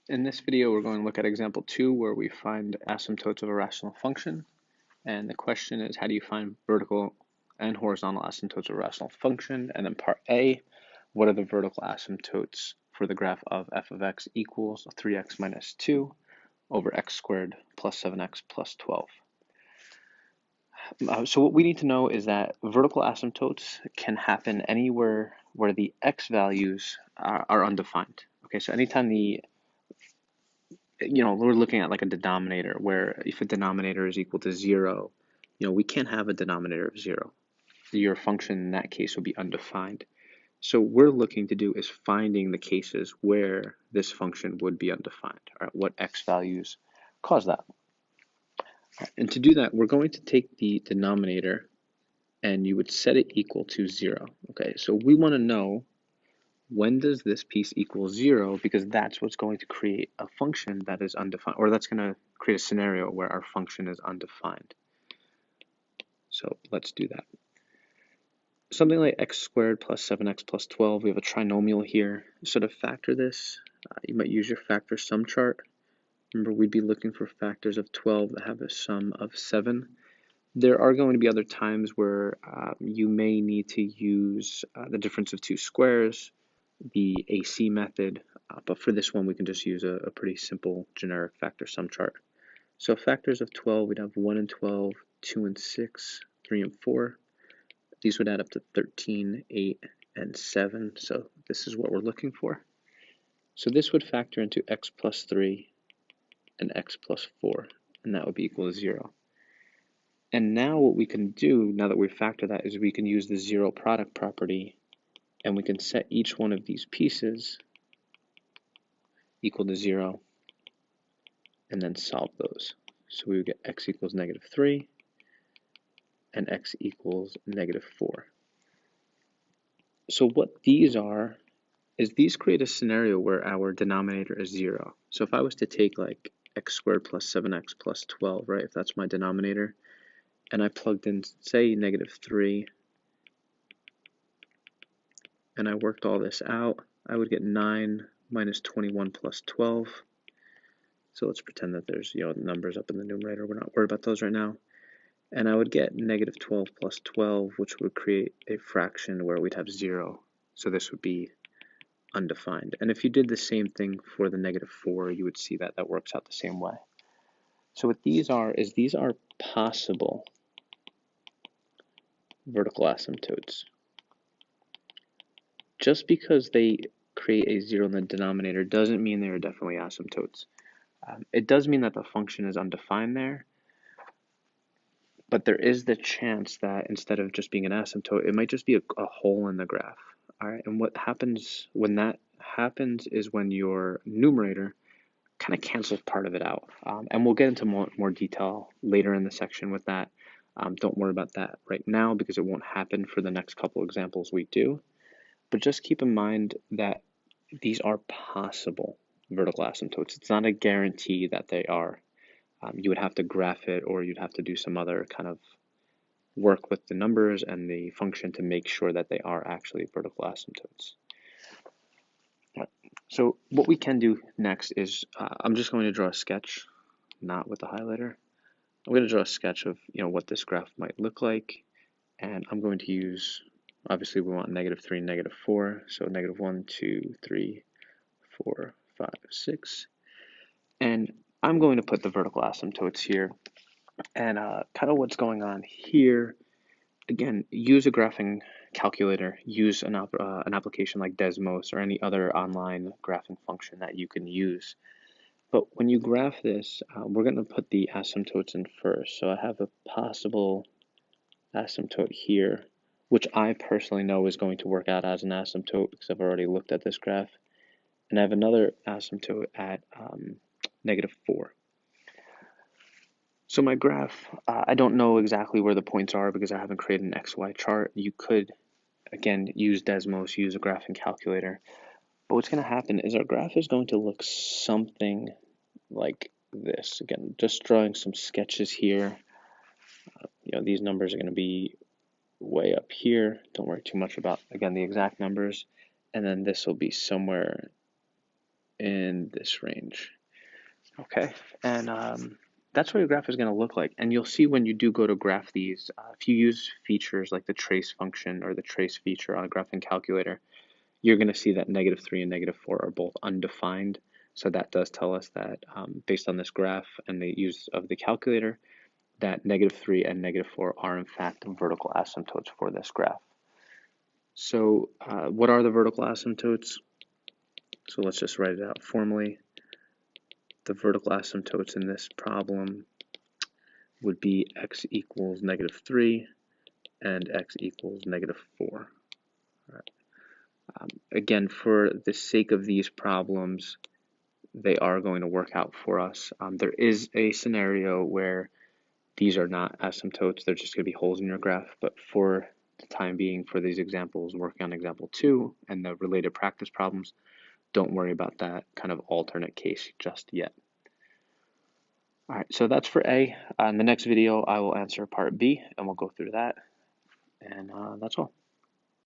In this video, we're going to look at example 2 where we find asymptotes of a rational function. And the question is, how do you find vertical and horizontal asymptotes of a rational function? And then part A, what are the vertical asymptotes for the graph of f of x equals 3x minus 2 over x squared plus 7x plus 12? So what we need to know is that vertical asymptotes can happen anywhere where the x values are undefined. Okay, so anytime we're looking at like a denominator where if a denominator is equal to 0, we can't have a denominator of 0. Your function in that case would be undefined. So what we're looking to do is finding the cases where this function would be undefined, or what x values cause that. And to do that, we're going to take the denominator and you would set it equal to 0. Okay, so we want to know, when does this piece equal 0? Because that's what's going to create a function that is undefined, or that's going to create a scenario where our function is undefined. So let's do that. Something like x squared plus 7x plus 12, we have a trinomial here. So to factor this, you might use your factor sum chart. Remember, we'd be looking for factors of 12 that have a sum of 7. There are going to be other times where you may need to use the difference of two squares, the AC method, but for this one we can just use a pretty simple generic factor sum chart. So factors of 12, we'd have 1 and 12, 2 and 6, 3 and 4. These would add up to 13, 8, and 7, so this is what we're looking for. So this would factor into x plus 3 and x plus 4, and that would be equal to 0. And now what we can do, now that we factor that, is we can use the zero product property, and we can set each one of these pieces equal to 0, and then solve those. So we would get x equals negative 3, and x equals negative 4. So what these are, is these create a scenario where our denominator is 0. So if I was to take like x squared plus 7x plus 12, right, if that's my denominator, and I plugged in, say, negative 3, and I worked all this out, I would get 9 minus 21 plus 12. So let's pretend that there's numbers up in the numerator. We're not worried about those right now. And I would get negative 12 plus 12, which would create a fraction where we'd have 0. So this would be undefined. And if you did the same thing for the negative 4, you would see that that works out the same way. So what these are is these are possible vertical asymptotes. Just because they create a 0 in the denominator doesn't mean they are definitely asymptotes. It does mean that the function is undefined there, but there is the chance that instead of just being an asymptote, it might just be a hole in the graph. All right, and what happens when that happens is when your numerator kind of cancels part of it out. And we'll get into more detail later in the section with that. Don't worry about that right now because it won't happen for the next couple examples we do. But just keep in mind that these are possible vertical asymptotes. It's not a guarantee that they are. You would have to graph it, or you'd have to do some other kind of work with the numbers and the function to make sure that they are actually vertical asymptotes. Right. So what we can do next is I'm just going to draw a sketch, not with the highlighter. I'm going to draw a sketch of what this graph might look like, and I'm going to use, obviously we want negative 3, negative 4, so negative 1, 2, 3, 4, 5, 6, and I'm going to put the vertical asymptotes here, and kind of what's going on here. Again, use a graphing calculator, use an application like Desmos or any other online graphing function that you can use. But when you graph this, we're going to put the asymptotes in first. So I have a possible asymptote here, which I personally know is going to work out as an asymptote because I've already looked at this graph. And I have another asymptote at negative 4. So my graph, I don't know exactly where the points are because I haven't created an XY chart. You could, again, use Desmos, use a graphing calculator. But what's going to happen is our graph is going to look something like this. Again, just drawing some sketches here. These numbers are going to be way up here. Don't worry too much about, again, the exact numbers. And then this will be somewhere in this range. Okay, and that's what your graph is going to look like. And you'll see when you do go to graph these, if you use features like the trace function or the trace feature on a graphing calculator, you're going to see that -3 and -4 are both undefined. So that does tell us that based on this graph and the use of the calculator, that -3 and -4 are in fact vertical asymptotes for this graph. So what are the vertical asymptotes? So let's just write it out formally. The vertical asymptotes in this problem would be x equals -3 and x equals -4. All right. Again, for the sake of these problems, they are going to work out for us. There is a scenario where these are not asymptotes, they're just going to be holes in your graph, but for the time being, for these examples, working on example 2 and the related practice problems, don't worry about that kind of alternate case just yet. All right, so that's for A. In the next video, I will answer part B, and we'll go through that, and that's all.